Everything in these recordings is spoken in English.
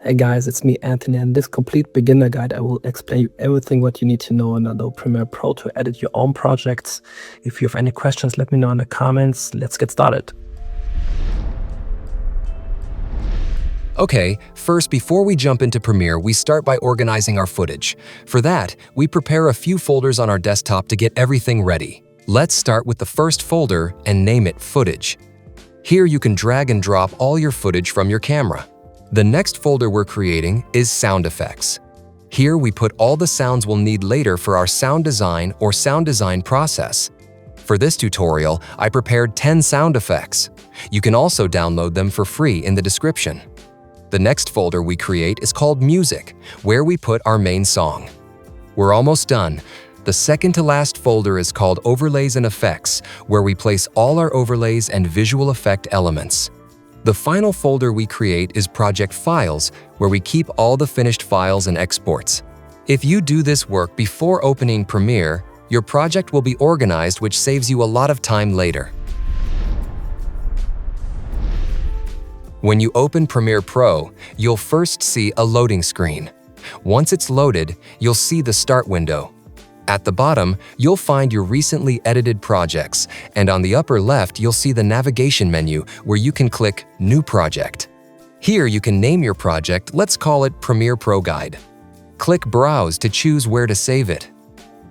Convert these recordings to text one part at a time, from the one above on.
Hey guys, it's me Anthony, and in this complete beginner guide I will explain you everything what you need to know in Adobe Premiere Pro to edit your own projects. If you have any questions, let me know in the comments. Let's get started. Okay, first, before we jump into Premiere, we start by organizing our footage. For that, we prepare a few folders on our desktop to get everything ready. Let's start with the first folder and name it Footage. Here you can drag and drop all your footage from your camera. The next folder we're creating is Sound Effects. Here we put all the sounds we'll need later for our sound design or sound design process. For this tutorial, I prepared 10 sound effects. You can also download them for free in the description. The next folder we create is called Music, where we put our main song. We're almost done. The second to last folder is called Overlays and Effects, where we place all our overlays and visual effect elements. The final folder we create is Project Files, where we keep all the finished files and exports. If you do this work before opening Premiere, your project will be organized, which saves you a lot of time later. When you open Premiere Pro, you'll first see a loading screen. Once it's loaded, you'll see the Start window. At the bottom, you'll find your recently edited projects, and on the upper left, you'll see the navigation menu where you can click New Project. Here you can name your project. Let's call it Premiere Pro Guide. Click Browse to choose where to save it.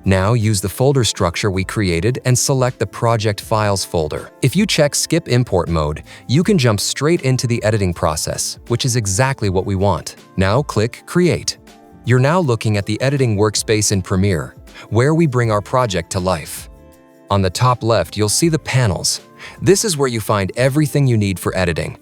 Now use the folder structure we created and select the Project Files folder. If you check Skip Import mode, you can jump straight into the editing process, which is exactly what we want. Now click Create. You're now looking at the editing workspace in Premiere, where we bring our project to life. On the top left, you'll see the panels. This is where you find everything you need for editing,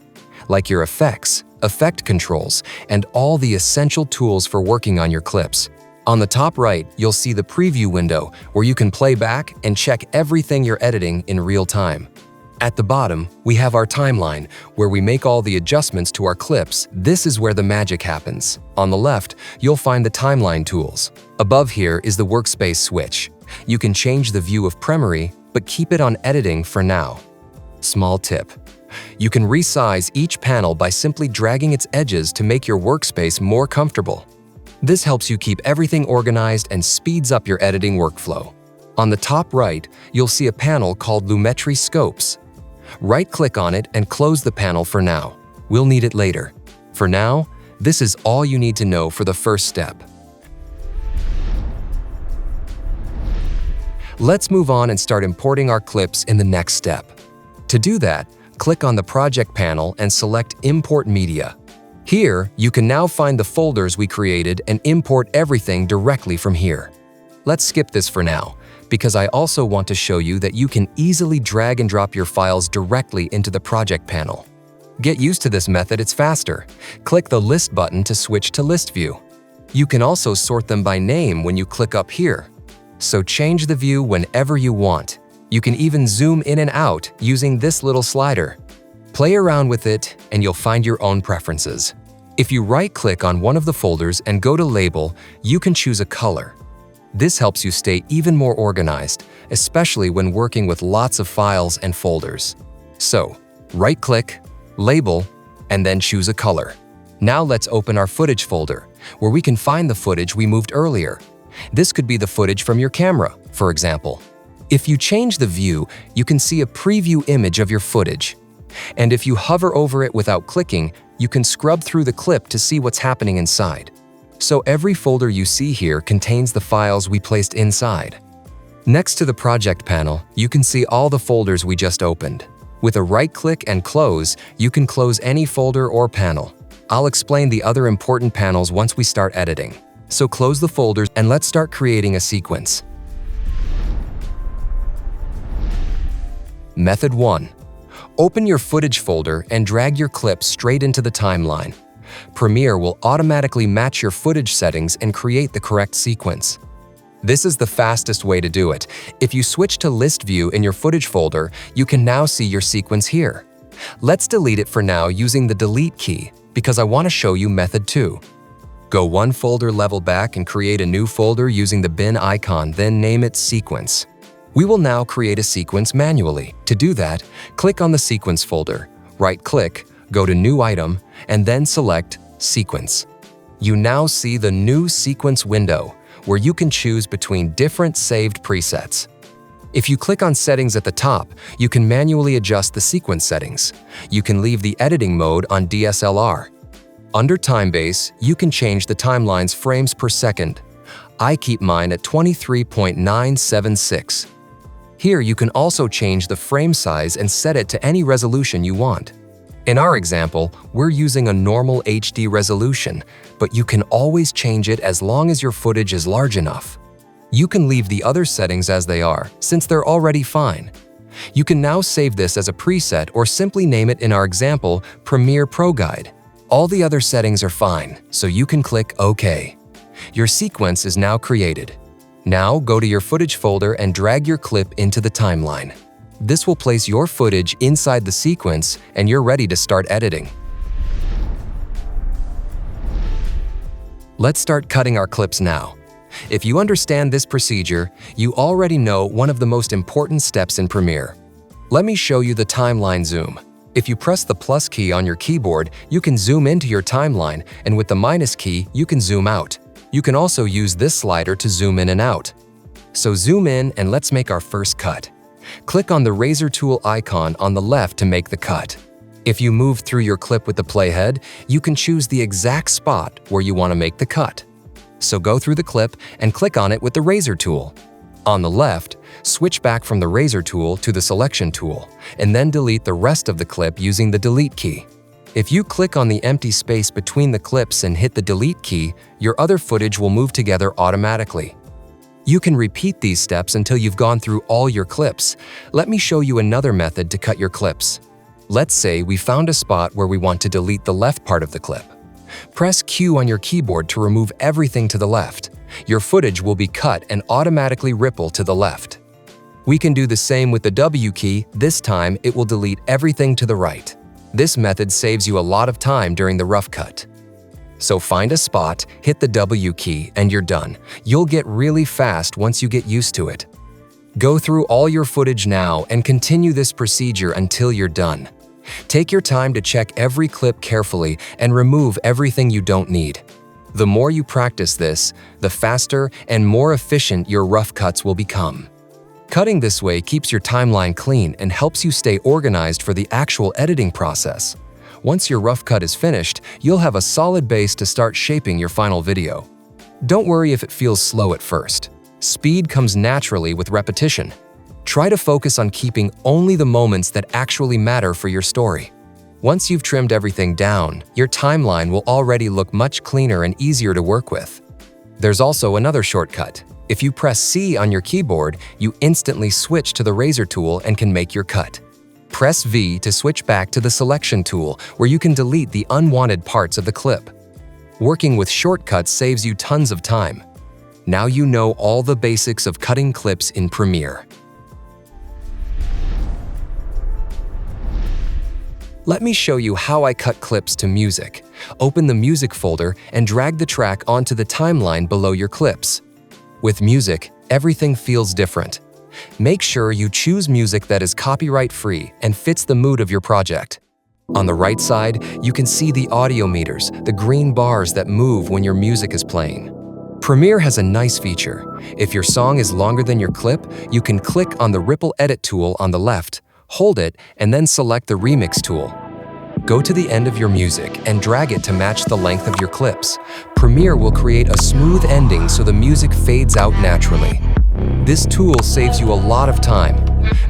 like your effects, effect controls, and all the essential tools for working on your clips. On the top right, you'll see the preview window, where you can play back and check everything you're editing in real time. At the bottom, we have our timeline, where we make all the adjustments to our clips. This is where the magic happens. On the left, you'll find the timeline tools. Above here is the workspace switch. You can change the view of Premiere, but keep it on editing for now. Small tip: you can resize each panel by simply dragging its edges to make your workspace more comfortable. This helps you keep everything organized and speeds up your editing workflow. On the top right, you'll see a panel called Lumetri Scopes. Right-click on it and close the panel for now. We'll need it later. For now, this is all you need to know for the first step. Let's move on and start importing our clips in the next step. To do that, click on the Project panel and select Import Media. Here, you can now find the folders we created and import everything directly from here. Let's skip this for now, because I also want to show you that you can easily drag and drop your files directly into the Project panel. Get used to this method, it's faster. Click the List button to switch to List View. You can also sort them by name when you click up here. So change the view whenever you want. You can even zoom in and out using this little slider. Play around with it and you'll find your own preferences. If you right-click on one of the folders and go to Label, you can choose a color. This helps you stay even more organized, especially when working with lots of files and folders. So, right-click, Label, and then choose a color. Now let's open our Footage folder, where we can find the footage we moved earlier. This could be the footage from your camera, for example. If you change the view, you can see a preview image of your footage. And if you hover over it without clicking, you can scrub through the clip to see what's happening inside. So every folder you see here contains the files we placed inside. Next to the Project panel, you can see all the folders we just opened. With a right-click and close, you can close any folder or panel. I'll explain the other important panels once we start editing. So close the folders and let's start creating a sequence. Method 1. Open your Footage folder and drag your clip straight into the timeline. Premiere will automatically match your footage settings and create the correct sequence. This is the fastest way to do it. If you switch to List View in your Footage folder, you can now see your sequence here. Let's delete it for now using the Delete key, because I want to show you Method 2. Go one folder level back and create a new folder using the bin icon, then name it Sequence. We will now create a sequence manually. To do that, click on the Sequence folder, right-click, go to New Item, and then select Sequence. You now see the new Sequence window, where you can choose between different saved presets. If you click on Settings at the top, you can manually adjust the sequence settings. You can leave the editing mode on DSLR. Under Timebase, you can change the timeline's frames per second. I keep mine at 23.976. Here you can also change the frame size and set it to any resolution you want. In our example, we're using a normal HD resolution, but you can always change it as long as your footage is large enough. You can leave the other settings as they are, since they're already fine. You can now save this as a preset or simply name it in our example, Premiere Pro Guide. All the other settings are fine, so you can click OK. Your sequence is now created. Now go to your footage folder and drag your clip into the timeline. This will place your footage inside the sequence and you're ready to start editing. Let's start cutting our clips now. If you understand this procedure, you already know one of the most important steps in Premiere. Let me show you the timeline zoom. If you press the plus key on your keyboard, you can zoom into your timeline, and with the minus key, you can zoom out. You can also use this slider to zoom in and out. So zoom in and let's make our first cut. Click on the razor tool icon on the left to make the cut. If you move through your clip with the playhead, you can choose the exact spot where you want to make the cut. So go through the clip and click on it with the razor tool. On the left, switch back from the razor tool to the selection tool, and then delete the rest of the clip using the delete key. If you click on the empty space between the clips and hit the delete key, your other footage will move together automatically. You can repeat these steps until you've gone through all your clips. Let me show you another method to cut your clips. Let's say we found a spot where we want to delete the left part of the clip. Press Q on your keyboard to remove everything to the left. Your footage will be cut and automatically ripple to the left. We can do the same with the W key. This time, it will delete everything to the right. This method saves you a lot of time during the rough cut. So find a spot, hit the W key, and you're done. You'll get really fast once you get used to it. Go through all your footage now and continue this procedure until you're done. Take your time to check every clip carefully and remove everything you don't need. The more you practice this, the faster and more efficient your rough cuts will become. Cutting this way keeps your timeline clean and helps you stay organized for the actual editing process. Once your rough cut is finished, you'll have a solid base to start shaping your final video. Don't worry if it feels slow at first. Speed comes naturally with repetition. Try to focus on keeping only the moments that actually matter for your story. Once you've trimmed everything down, your timeline will already look much cleaner and easier to work with. There's also another shortcut. If you press C on your keyboard, you instantly switch to the razor tool and can make your cut. Press V to switch back to the selection tool, where you can delete the unwanted parts of the clip. Working with shortcuts saves you tons of time. Now you know all the basics of cutting clips in Premiere. Let me show you how I cut clips to music. Open the music folder and drag the track onto the timeline below your clips. With music, everything feels different. Make sure you choose music that is copyright-free and fits the mood of your project. On the right side, you can see the audio meters, the green bars that move when your music is playing. Premiere has a nice feature. If your song is longer than your clip, you can click on the Ripple Edit tool on the left, hold it, and then select the Remix tool. Go to the end of your music and drag it to match the length of your clips. Premiere will create a smooth ending so the music fades out naturally. This tool saves you a lot of time,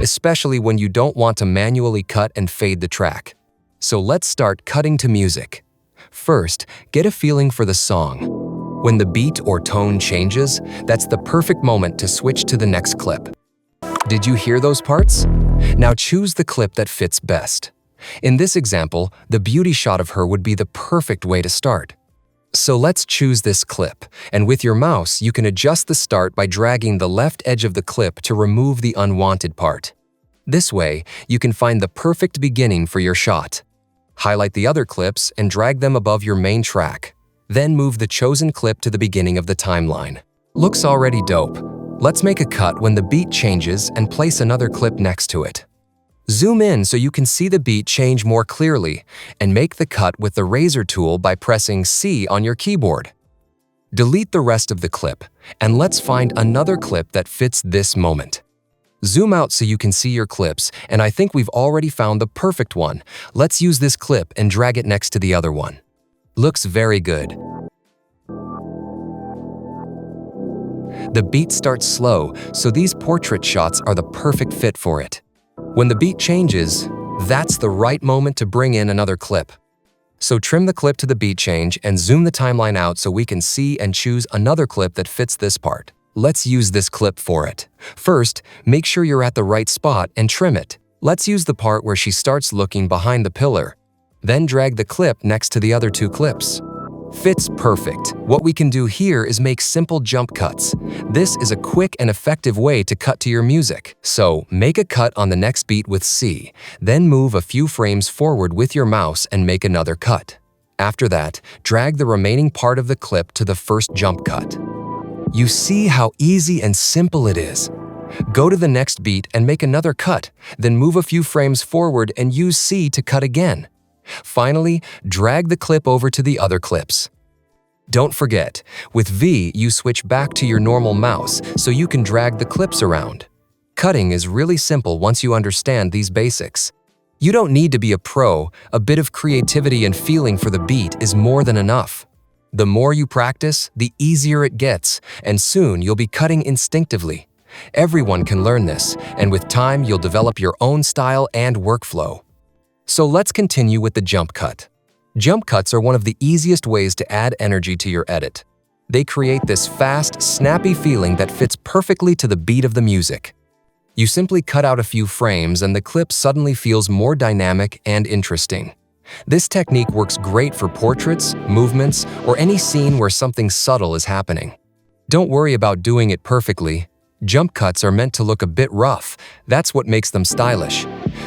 especially when you don't want to manually cut and fade the track. So let's start cutting to music. First, get a feeling for the song. When the beat or tone changes, that's the perfect moment to switch to the next clip. Did you hear those parts? Now choose the clip that fits best. In this example, the beauty shot of her would be the perfect way to start. So let's choose this clip, and with your mouse, you can adjust the start by dragging the left edge of the clip to remove the unwanted part. This way, you can find the perfect beginning for your shot. Highlight the other clips and drag them above your main track. Then move the chosen clip to the beginning of the timeline. Looks already dope. Let's make a cut when the beat changes and place another clip next to it. Zoom in so you can see the beat change more clearly, and make the cut with the razor tool by pressing C on your keyboard. Delete the rest of the clip, and let's find another clip that fits this moment. Zoom out so you can see your clips, and I think we've already found the perfect one. Let's use this clip and drag it next to the other one. Looks very good. The beat starts slow, so these portrait shots are the perfect fit for it. When the beat changes, that's the right moment to bring in another clip. So trim the clip to the beat change and zoom the timeline out so we can see and choose another clip that fits this part. Let's use this clip for it. First, make sure you're at the right spot and trim it. Let's use the part where she starts looking behind the pillar. Then drag the clip next to the other two clips. Fits perfect. What we can do here is make simple jump cuts. This is a quick and effective way to cut to your music. So, make a cut on the next beat with C, then move a few frames forward with your mouse and make another cut. After that, drag the remaining part of the clip to the first jump cut. You see how easy and simple it is. Go to the next beat and make another cut, then move a few frames forward and use C to cut again. Finally, drag the clip over to the other clips. Don't forget, with V, you switch back to your normal mouse so you can drag the clips around. Cutting is really simple once you understand these basics. You don't need to be a pro, a bit of creativity and feeling for the beat is more than enough. The more you practice, the easier it gets, and soon you'll be cutting instinctively. Everyone can learn this, and with time you'll develop your own style and workflow. So let's continue with the jump cut. Jump cuts are one of the easiest ways to add energy to your edit. They create this fast, snappy feeling that fits perfectly to the beat of the music. You simply cut out a few frames and the clip suddenly feels more dynamic and interesting. This technique works great for portraits, movements, or any scene where something subtle is happening. Don't worry about doing it perfectly. Jump cuts are meant to look a bit rough. That's what makes them stylish.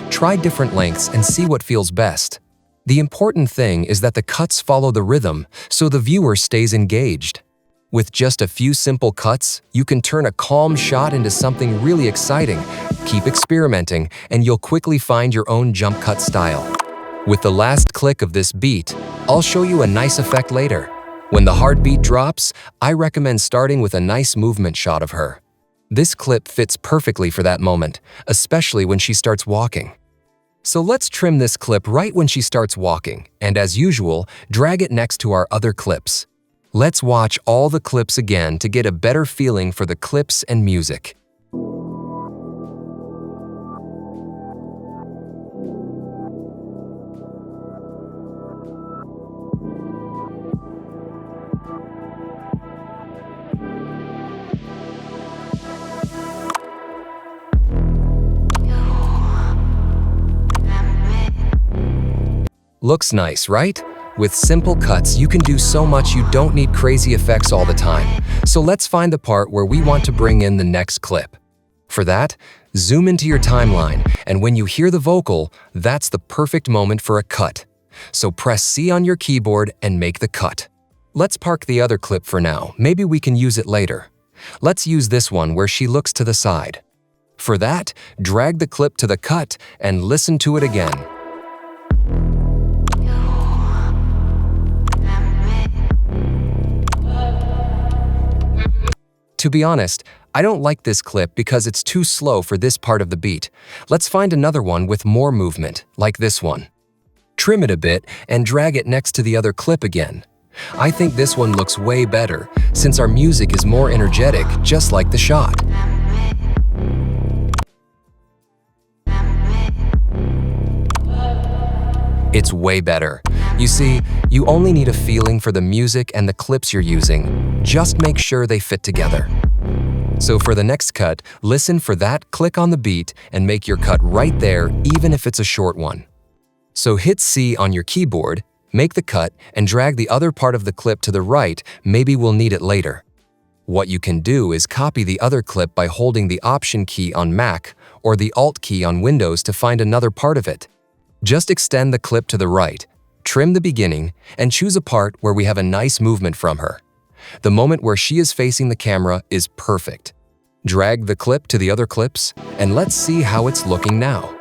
Try different lengths and see what feels best. The important thing is that the cuts follow the rhythm, so the viewer stays engaged. With just a few simple cuts, you can turn a calm shot into something really exciting. Keep experimenting, and you'll quickly find your own jump cut style. With the last click of this beat, I'll show you a nice effect later. When the heartbeat drops, I recommend starting with a nice movement shot of her. This clip fits perfectly for that moment, especially when she starts walking. So let's trim this clip right when she starts walking, and as usual, drag it next to our other clips. Let's watch all the clips again to get a better feeling for the clips and music. Looks nice, right? With simple cuts, you can do so much you don't need crazy effects all the time. So let's find the part where we want to bring in the next clip. For that, zoom into your timeline, and when you hear the vocal, that's the perfect moment for a cut. So press C on your keyboard and make the cut. Let's park the other clip for now. Maybe we can use it later. Let's use this one where she looks to the side. For that, drag the clip to the cut and listen to it again. To be honest, I don't like this clip because it's too slow for this part of the beat. Let's find another one with more movement, like this one. Trim it a bit and drag it next to the other clip again. I think this one looks way better, since our music is more energetic, just like the shot. It's way better. You see, you only need a feeling for the music and the clips you're using. Just make sure they fit together. So for the next cut, listen for that, click on the beat, and make your cut right there, even if it's a short one. So hit C on your keyboard, make the cut, and drag the other part of the clip to the right. Maybe we'll need it later. What you can do is copy the other clip by holding the Option key on Mac or the Alt key on Windows to find another part of it. Just extend the clip to the right, trim the beginning, and choose a part where we have a nice movement from her. The moment where she is facing the camera is perfect. Drag the clip to the other clips, and let's see how it's looking now.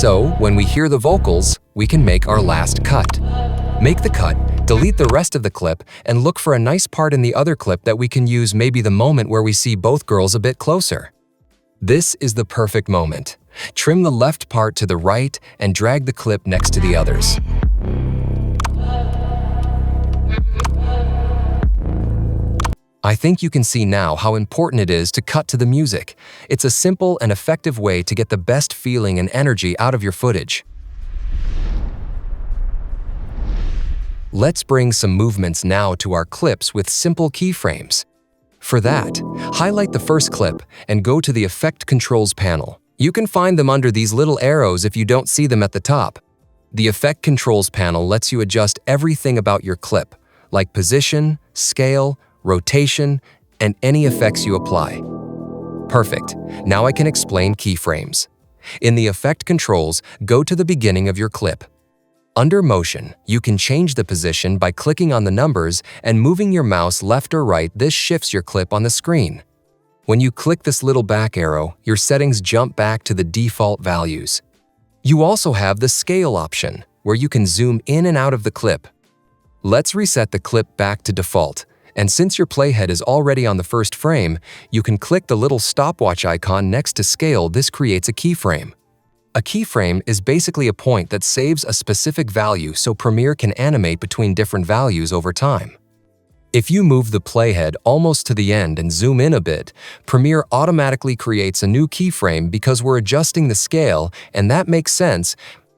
So, when we hear the vocals, we can make our last cut. Make the cut, delete the rest of the clip, and look for a nice part in the other clip that we can use, maybe the moment where we see both girls a bit closer. This is the perfect moment. Trim the left part to the right and drag the clip next to the others. I think you can see now how important it is to cut to the music. It's a simple and effective way to get the best feeling and energy out of your footage. Let's bring some movements now to our clips with simple keyframes. For that, highlight the first clip and go to the Effect Controls panel. You can find them under these little arrows if you don't see them at the top. The Effect Controls panel lets you adjust everything about your clip, like position, scale, rotation, and any effects you apply. Perfect. Now I can explain keyframes. In the Effect Controls, go to the beginning of your clip. Under Motion, you can change the position by clicking on the numbers and moving your mouse left or right. This shifts your clip on the screen. When you click this little back arrow, your settings jump back to the default values. You also have the Scale option, where you can zoom in and out of the clip. Let's reset the clip back to default, and since your playhead is already on the first frame, you can click the little stopwatch icon next to Scale. This creates a keyframe. A keyframe is basically a point that saves a specific value so Premiere can animate between different values over time. If you move the playhead almost to the end and zoom in a bit, Premiere automatically creates a new keyframe because we're adjusting the scale, and that makes sense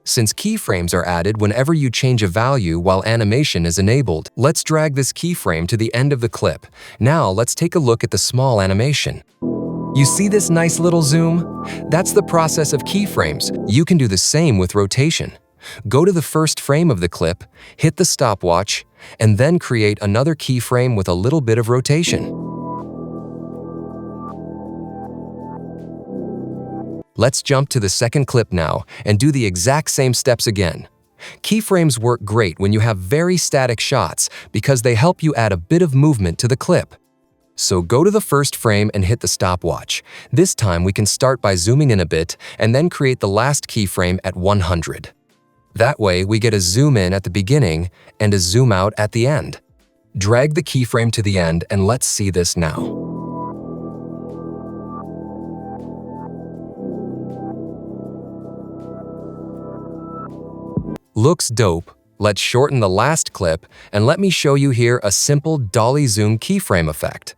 since keyframes are added whenever you change a value while animation is enabled. Let's drag this keyframe to the end of the clip. Now let's take a look at the small animation. You see this nice little zoom? That's the process of keyframes. You can do the same with rotation. Go to the first frame of the clip, hit the stopwatch, and then create another keyframe with a little bit of rotation. Let's jump to the second clip now and do the exact same steps again. Keyframes work great when you have very static shots because they help you add a bit of movement to the clip. So go to the first frame and hit the stopwatch. This time we can start by zooming in a bit and then create the last keyframe at 100. That way we get a zoom in at the beginning and a zoom out at the end. Drag the keyframe to the end and let's see this now. Looks dope. Let's shorten the last clip and let me show you here a simple dolly zoom keyframe effect.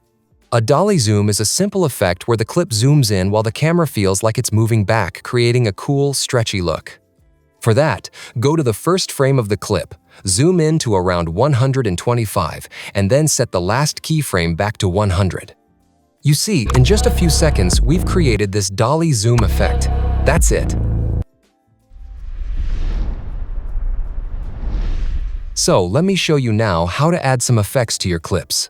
A dolly zoom is a simple effect where the clip zooms in while the camera feels like it's moving back, creating a cool, stretchy look. For that, go to the first frame of the clip, zoom in to around 125, and then set the last keyframe back to 100. You see, in just a few seconds, we've created this dolly zoom effect. That's it. So let me show you now how to add some effects to your clips.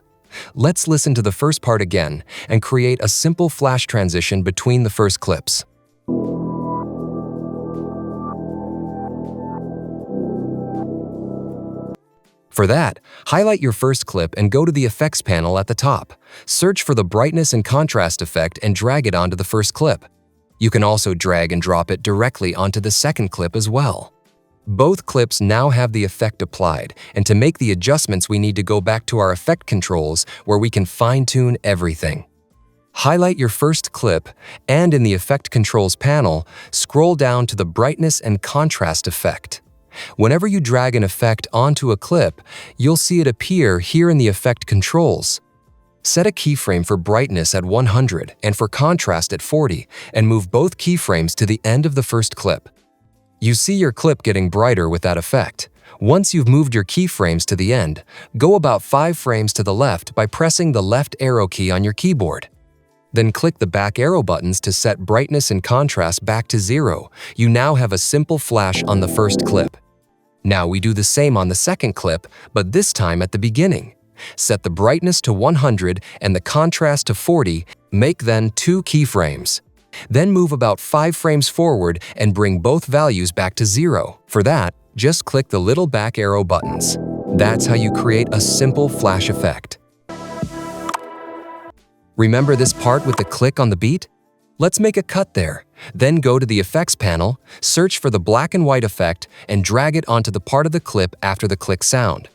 Let's listen to the first part again and create a simple flash transition between the first clips. For that, highlight your first clip and go to the Effects panel at the top. Search for the Brightness and Contrast effect and drag it onto the first clip. You can also drag and drop it directly onto the second clip as well. Both clips now have the effect applied, and to make the adjustments we need to go back to our effect controls where we can fine-tune everything. Highlight your first clip, and in the Effect Controls panel, scroll down to the Brightness and Contrast effect. Whenever you drag an effect onto a clip, you'll see it appear here in the Effect Controls. Set a keyframe for brightness at 100 and for contrast at 40, and move both keyframes to the end of the first clip. You see your clip getting brighter with that effect. Once you've moved your keyframes to the end, go about 5 frames to the left by pressing the left arrow key on your keyboard. Then click the back arrow buttons to set brightness and contrast back to 0. You now have a simple flash on the first clip. Now we do the same on the second clip, but this time at the beginning. Set the brightness to 100 and the contrast to 40, make then 2 keyframes. Then move about 5 frames forward and bring both values back to 0. For that, just click the little back arrow buttons. That's how you create a simple flash effect. Remember this part with the click on the beat? Let's make a cut there. Then go to the Effects panel, search for the black and white effect, and drag it onto the part of the clip after the click sound.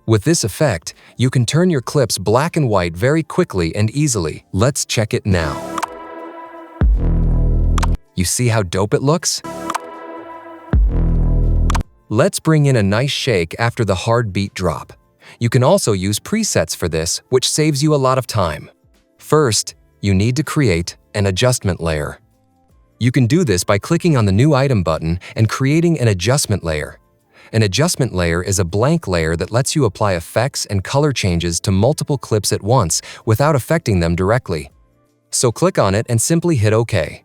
With this effect, you can turn your clips black and white very quickly and easily. Let's check it now. You see how dope it looks? Let's bring in a nice shake after the hard beat drop. You can also use presets for this, which saves you a lot of time. First, you need to create an adjustment layer. You can do this by clicking on the New Item button and creating an adjustment layer. An adjustment layer is a blank layer that lets you apply effects and color changes to multiple clips at once without affecting them directly. So click on it and simply hit OK.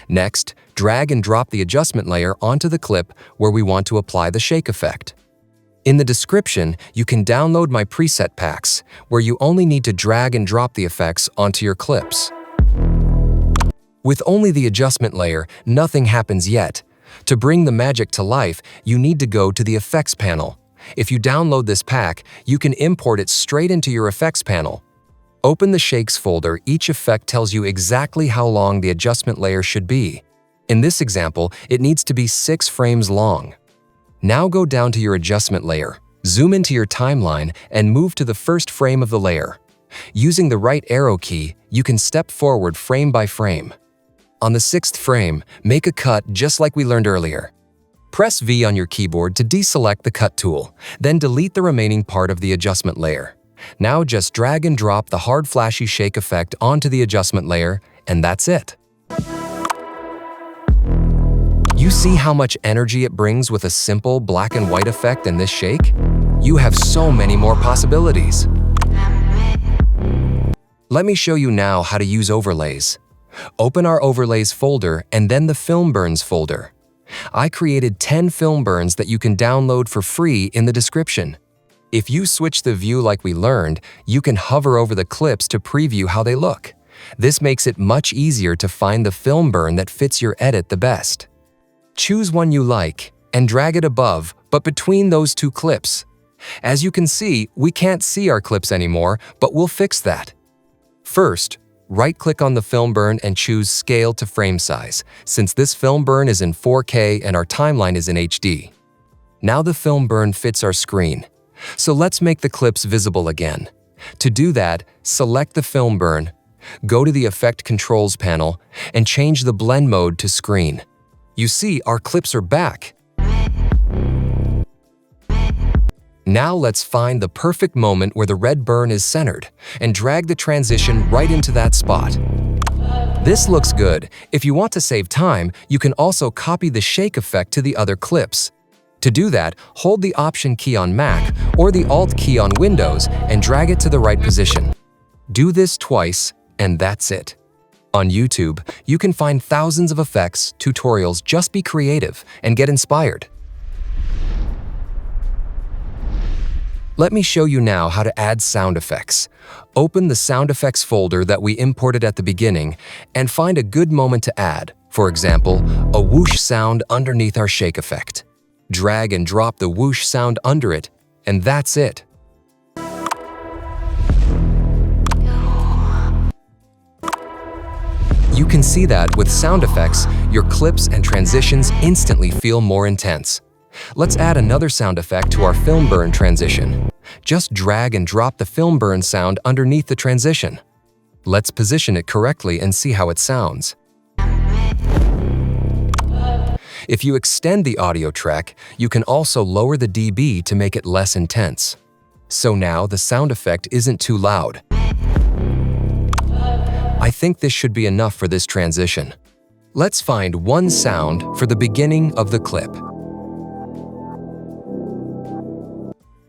Next, drag and drop the adjustment layer onto the clip where we want to apply the shake effect. In the description, you can download my preset packs, where you only need to drag and drop the effects onto your clips. With only the adjustment layer, nothing happens yet. To bring the magic to life, you need to go to the Effects panel. If you download this pack, you can import it straight into your Effects panel. Open the Shakes folder. Each effect tells you exactly how long the adjustment layer should be. In this example, it needs to be 6 frames long. Now go down to your adjustment layer, zoom into your timeline, and move to the first frame of the layer. Using the right arrow key, you can step forward frame by frame. On the 6th frame, make a cut just like we learned earlier. Press V on your keyboard to deselect the cut tool, then delete the remaining part of the adjustment layer. Now just drag and drop the hard flashy shake effect onto the adjustment layer, and that's it. You see how much energy it brings with a simple black and white effect in this shake? You have so many more possibilities. Let me show you now how to use overlays. Open our Overlays folder and then the Film Burns folder. I created 10 film burns that you can download for free in the description. If you switch the view like we learned, you can hover over the clips to preview how they look. This makes it much easier to find the film burn that fits your edit the best. Choose one you like and drag it above, but between those two clips. As you can see, we can't see our clips anymore, but we'll fix that. First, right-click on the film burn and choose Scale to Frame Size, since this film burn is in 4K and our timeline is in HD. Now the film burn fits our screen. So let's make the clips visible again. To do that, select the film burn, go to the Effect Controls panel, and change the blend mode to screen. You see, our clips are back. Now let's find the perfect moment where the red burn is centered and drag the transition right into that spot. This looks good. If you want to save time, you can also copy the shake effect to the other clips. To do that, hold the Option key on Mac or the Alt key on Windows and drag it to the right position. Do this twice, and that's it. On YouTube, you can find thousands of effects, tutorials. Just be creative and get inspired. Let me show you now how to add sound effects. Open the sound effects folder that we imported at the beginning and find a good moment to add, for example, a whoosh sound underneath our shake effect. Drag and drop the whoosh sound under it, and that's it. You can see that with sound effects, your clips and transitions instantly feel more intense. Let's add another sound effect to our film burn transition. Just drag and drop the film burn sound underneath the transition. Let's position it correctly and see how it sounds. If you extend the audio track, you can also lower the dB to make it less intense. So now the sound effect isn't too loud. I think this should be enough for this transition. Let's find one sound for the beginning of the clip.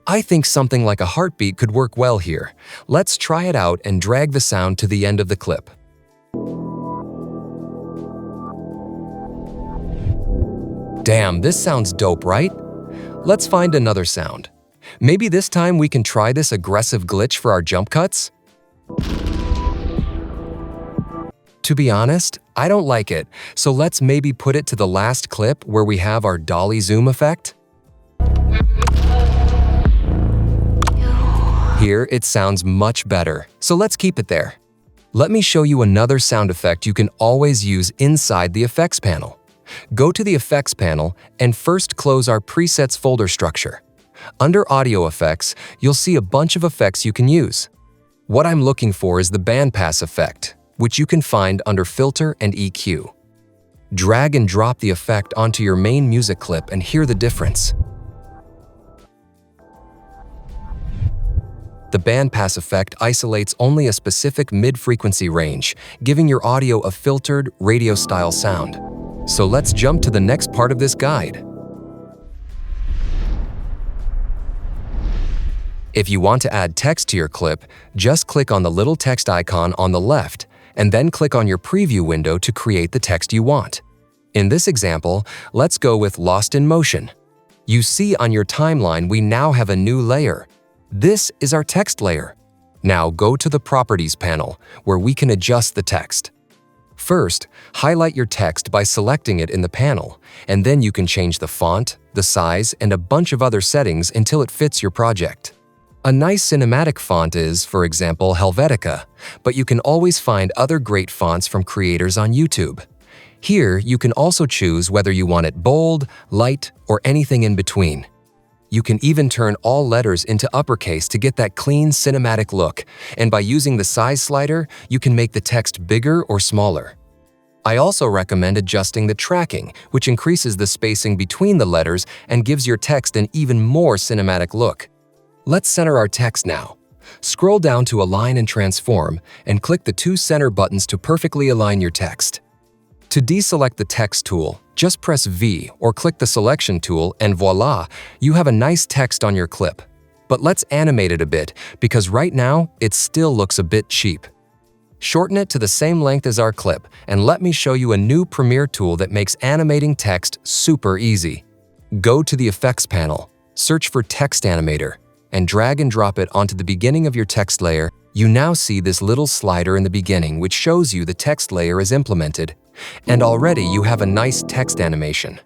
I think something like a heartbeat could work well here. Let's try it out and drag the sound to the end of the clip. Damn, this sounds dope, right? Let's find another sound. Maybe this time we can try this aggressive glitch for our jump cuts? To be honest, I don't like it, so let's maybe put it to the last clip where we have our dolly zoom effect. Here, it sounds much better, so let's keep it there. Let me show you another sound effect you can always use inside the Effects panel. Go to the Effects panel and first close our Presets folder structure. Under Audio Effects, you'll see a bunch of effects you can use. What I'm looking for is the bandpass effect, which you can find under Filter and EQ. Drag and drop the effect onto your main music clip and hear the difference. The bandpass effect isolates only a specific mid-frequency range, giving your audio a filtered, radio-style sound. So let's jump to the next part of this guide. If you want to add text to your clip, just click on the little text icon on the left, and then click on your preview window to create the text you want. In this example, let's go with Lost in Motion. You see on your timeline we now have a new layer. This is our text layer. Now go to the Properties panel, where we can adjust the text. First, highlight your text by selecting it in the panel, and then you can change the font, the size, and a bunch of other settings until it fits your project. A nice cinematic font is, for example, Helvetica, but you can always find other great fonts from creators on YouTube. Here, you can also choose whether you want it bold, light, or anything in between. You can even turn all letters into uppercase to get that clean cinematic look, and by using the size slider, you can make the text bigger or smaller. I also recommend adjusting the tracking, which increases the spacing between the letters and gives your text an even more cinematic look. Let's center our text now. Scroll down to Align and Transform, and click the two center buttons to perfectly align your text. To deselect the text tool, just press V or click the selection tool and voila, you have a nice text on your clip. But let's animate it a bit because right now it still looks a bit cheap. Shorten it to the same length as our clip and let me show you a new Premiere tool that makes animating text super easy. Go to the Effects panel, search for Text Animator, and drag and drop it onto the beginning of your text layer. You now see this little slider in the beginning which shows you the text layer is implemented. And already you have a nice text animation.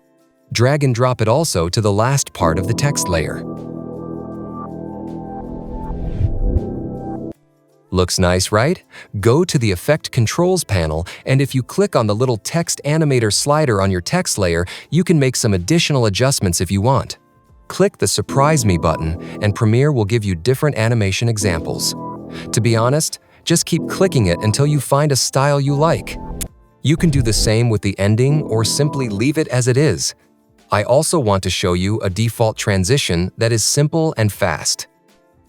Drag and drop it also to the last part of the text layer. Looks nice, right? Go to the Effect Controls panel, and if you click on the little Text Animator slider on your text layer, you can make some additional adjustments if you want. Click the Surprise Me button, and Premiere will give you different animation examples. To be honest, just keep clicking it until you find a style you like. You can do the same with the ending or simply leave it as it is. I also want to show you a default transition that is simple and fast.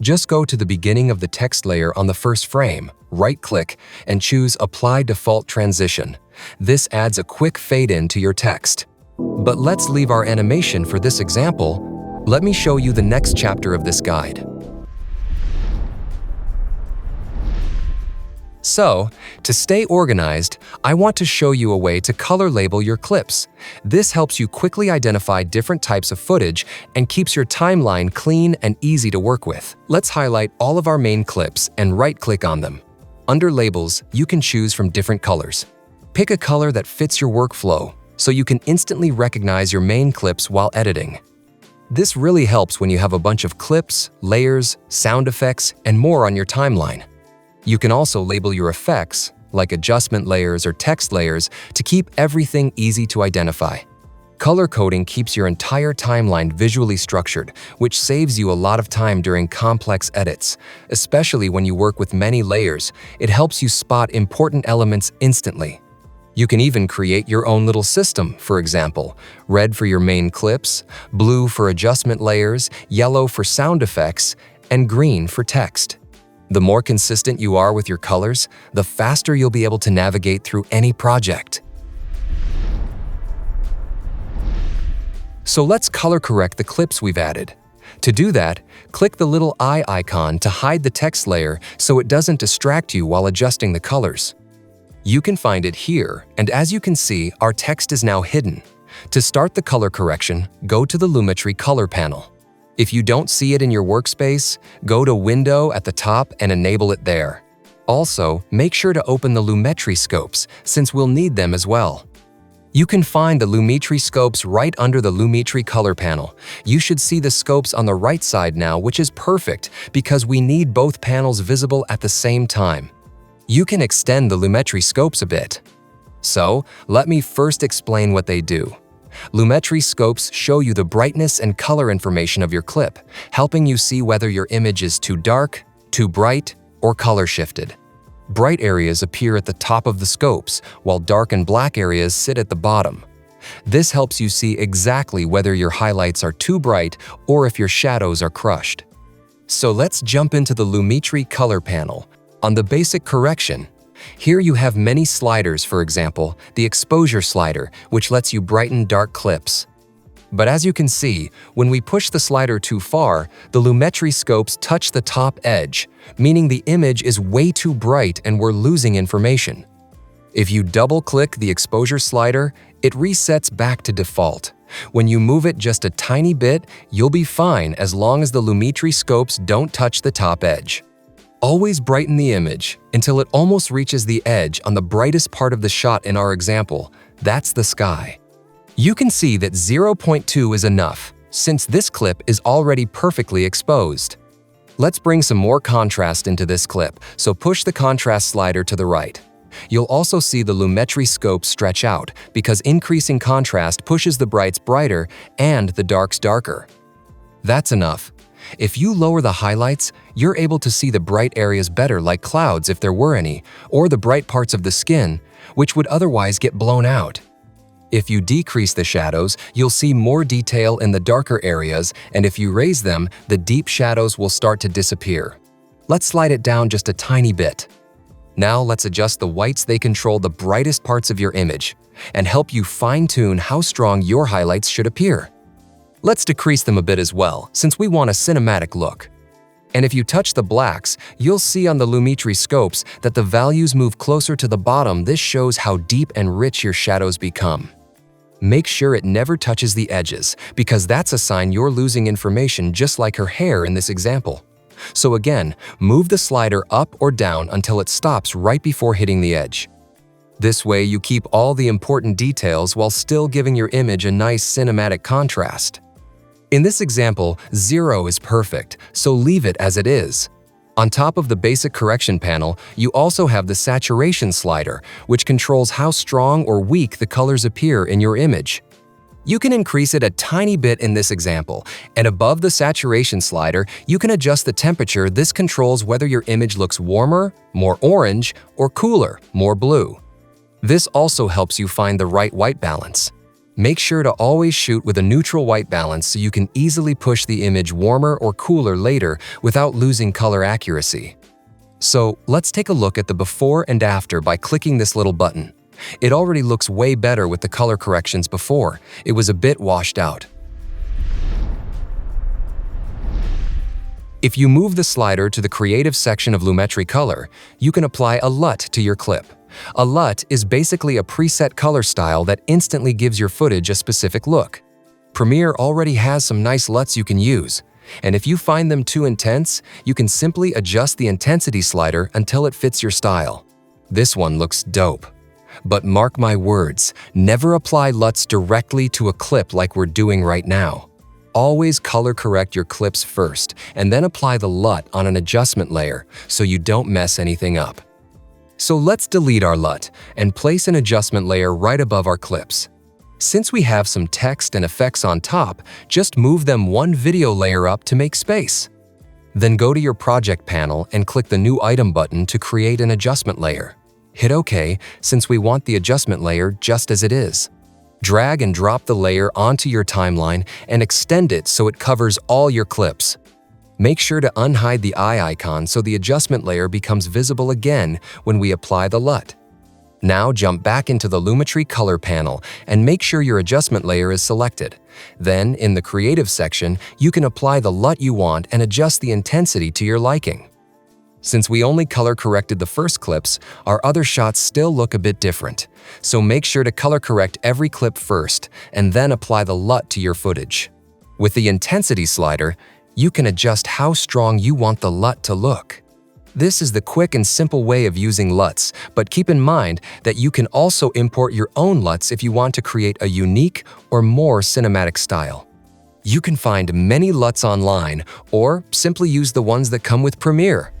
Just go to the beginning of the text layer on the first frame, right-click, and choose Apply Default Transition. This adds a quick fade-in to your text. But let's leave our animation for this example. Let me show you the next chapter of this guide. So, to stay organized, I want to show you a way to color label your clips. This helps you quickly identify different types of footage and keeps your timeline clean and easy to work with. Let's highlight all of our main clips and right-click on them. Under Labels, you can choose from different colors. Pick a color that fits your workflow so you can instantly recognize your main clips while editing. This really helps when you have a bunch of clips, layers, sound effects, and more on your timeline. You can also label your effects, like adjustment layers or text layers, to keep everything easy to identify. Color coding keeps your entire timeline visually structured, which saves you a lot of time during complex edits. Especially when you work with many layers, it helps you spot important elements instantly. You can even create your own little system, for example, red for your main clips, blue for adjustment layers, yellow for sound effects, and green for text. The more consistent you are with your colors, the faster you'll be able to navigate through any project. So let's color correct the clips we've added. To do that, click the little eye icon to hide the text layer so it doesn't distract you while adjusting the colors. You can find it here, and as you can see, our text is now hidden. To start the color correction, go to the Lumetri Color panel. If you don't see it in your workspace, go to Window at the top and enable it there. Also, make sure to open the Lumetri scopes, since we'll need them as well. You can find the Lumetri scopes right under the Lumetri Color panel. You should see the scopes on the right side now, which is perfect because we need both panels visible at the same time. you can extend the Lumetri scopes a bit. So, let me first explain what they do. Lumetri scopes show you the brightness and color information of your clip, helping you see whether your image is too dark, too bright, or color shifted. Bright areas appear at the top of the scopes, while dark and black areas sit at the bottom. This helps you see exactly whether your highlights are too bright or if your shadows are crushed. So let's jump into the Lumetri color panel. On the basic correction, here you have many sliders, for example, the exposure slider, which lets you brighten dark clips. But as you can see, when we push the slider too far, the Lumetri scopes touch the top edge, meaning the image is way too bright and we're losing information. If you double-click the exposure slider, it resets back to default. When you move it just a tiny bit, you'll be fine as long as the Lumetri scopes don't touch the top edge. Always brighten the image until it almost reaches the edge on the brightest part of the shot in our example. That's the sky. You can see that 0.2 is enough, since this clip is already perfectly exposed. Let's bring some more contrast into this clip, so push the contrast slider to the right. You'll also see the Lumetri scope stretch out, because increasing contrast pushes the brights brighter and the darks darker. That's enough. If you lower the highlights, you're able to see the bright areas better, like clouds if there were any, or the bright parts of the skin, which would otherwise get blown out. If you decrease the shadows, you'll see more detail in the darker areas, and if you raise them, the deep shadows will start to disappear. Let's slide it down just a tiny bit. Now let's adjust the whites. They control the brightest parts of your image and help you fine-tune how strong your highlights should appear. Let's decrease them a bit as well, since we want a cinematic look. And if you touch the blacks, you'll see on the Lumetri scopes that the values move closer to the bottom. This shows how deep and rich your shadows become. Make sure it never touches the edges, because that's a sign you're losing information, just like her hair in this example. So again, move the slider up or down until it stops right before hitting the edge. This way you keep all the important details while still giving your image a nice cinematic contrast. In this example, 0 is perfect, so leave it as it is. On top of the basic correction panel, you also have the saturation slider, which controls how strong or weak the colors appear in your image. You can increase it a tiny bit in this example, and above the saturation slider, you can adjust the temperature. This controls whether your image looks warmer, more orange, or cooler, more blue. This also helps you find the right white balance. Make sure to always shoot with a neutral white balance so you can easily push the image warmer or cooler later without losing color accuracy. So let's take a look at the before and after by clicking this little button. It already looks way better with the color corrections before. It was a bit washed out. If you move the slider to the creative section of Lumetri Color, you can apply a LUT to your clip. A LUT is basically a preset color style that instantly gives your footage a specific look. Premiere already has some nice LUTs you can use, and if you find them too intense, you can simply adjust the intensity slider until it fits your style. This one looks dope. But mark my words, never apply LUTs directly to a clip like we're doing right now. Always color correct your clips first, and then apply the LUT on an adjustment layer so you don't mess anything up. So let's delete our LUT and place an adjustment layer right above our clips. Since we have some text and effects on top, just move them one video layer up to make space. Then go to your project panel and click the New Item button to create an adjustment layer. Hit OK, since we want the adjustment layer just as it is. Drag and drop the layer onto your timeline and extend it so it covers all your clips. Make sure to unhide the eye icon so the adjustment layer becomes visible again when we apply the LUT. Now jump back into the Lumetri Color panel and make sure your adjustment layer is selected. Then, in the Creative section, you can apply the LUT you want and adjust the intensity to your liking. Since we only color corrected the first clips, our other shots still look a bit different. So make sure to color correct every clip first and then apply the LUT to your footage. With the intensity slider, you can adjust how strong you want the LUT to look. This is the quick and simple way of using LUTs, but keep in mind that you can also import your own LUTs if you want to create a unique or more cinematic style. You can find many LUTs online, or simply use the ones that come with Premiere.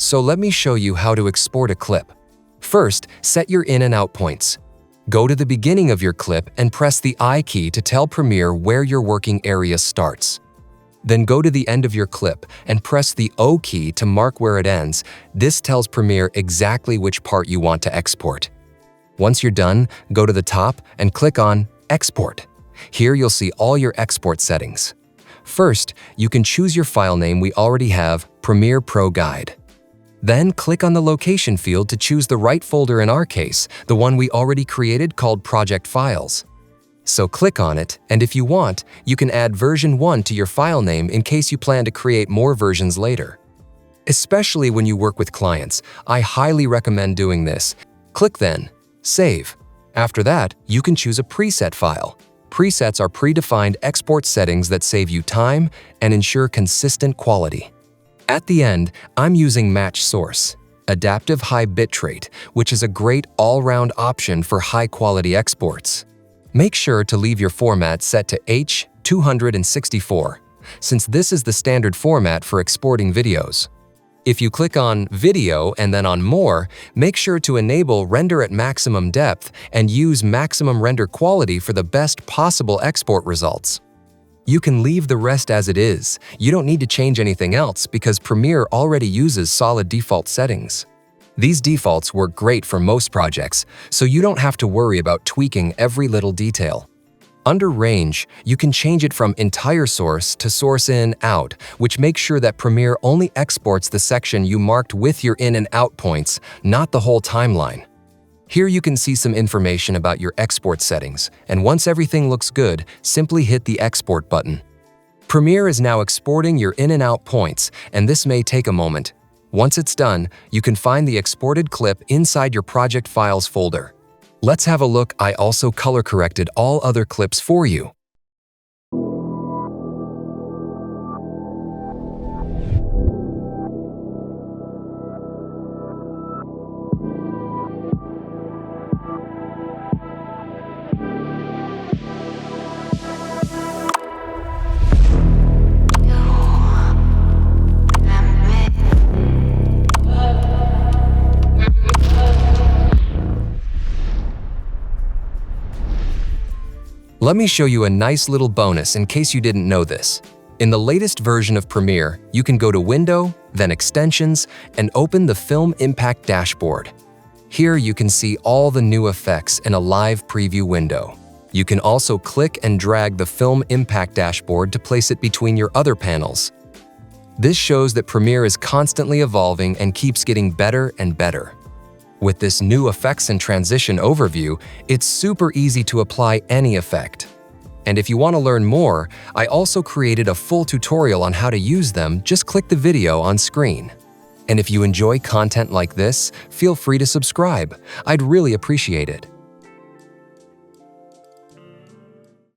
So let me show you how to export a clip. First, set your in and out points. Go to the beginning of your clip and press the I key to tell Premiere where your working area starts. Then go to the end of your clip and press the O key to mark where it ends. This tells Premiere exactly which part you want to export. Once you're done, go to the top and click on Export. Here you'll see all your export settings. First, you can choose your file name. We already have Premiere Pro Guide. Then click on the location field to choose the right folder, in our case, the one we already created called Project Files. So click on it, and if you want, you can add version 1 to your file name in case you plan to create more versions later. Especially when you work with clients, I highly recommend doing this. Click then, Save. After that, you can choose a preset file. Presets are predefined export settings that save you time and ensure consistent quality. At the end, I'm using Match Source, Adaptive High Bitrate, which is a great all-round option for high-quality exports. Make sure to leave your format set to H264, since this is the standard format for exporting videos. If you click on Video and then on More, make sure to enable Render at Maximum Depth and use Maximum Render Quality for the best possible export results. You can leave the rest as it is. You don't need to change anything else because Premiere already uses solid default settings. These defaults work great for most projects, so you don't have to worry about tweaking every little detail. Under Range, you can change it from Entire Source to Source In Out, which makes sure that Premiere only exports the section you marked with your in and out points, not the whole timeline. Here you can see some information about your export settings, and once everything looks good, simply hit the Export button. Premiere is now exporting your in and out points, and this may take a moment. Once it's done, you can find the exported clip inside your Project Files folder. Let's have a look. I also color-corrected all other clips for you. Let me show you a nice little bonus in case you didn't know this. In the latest version of Premiere, you can go to Window, then Extensions, and open the Film Impact dashboard. Here you can see all the new effects in a live preview window. You can also click and drag the Film Impact dashboard to place it between your other panels. This shows that Premiere is constantly evolving and keeps getting better and better. With this new effects and transition overview, it's super easy to apply any effect. And if you want to learn more, I also created a full tutorial on how to use them. Just click the video on screen. And if you enjoy content like this, feel free to subscribe. I'd really appreciate it.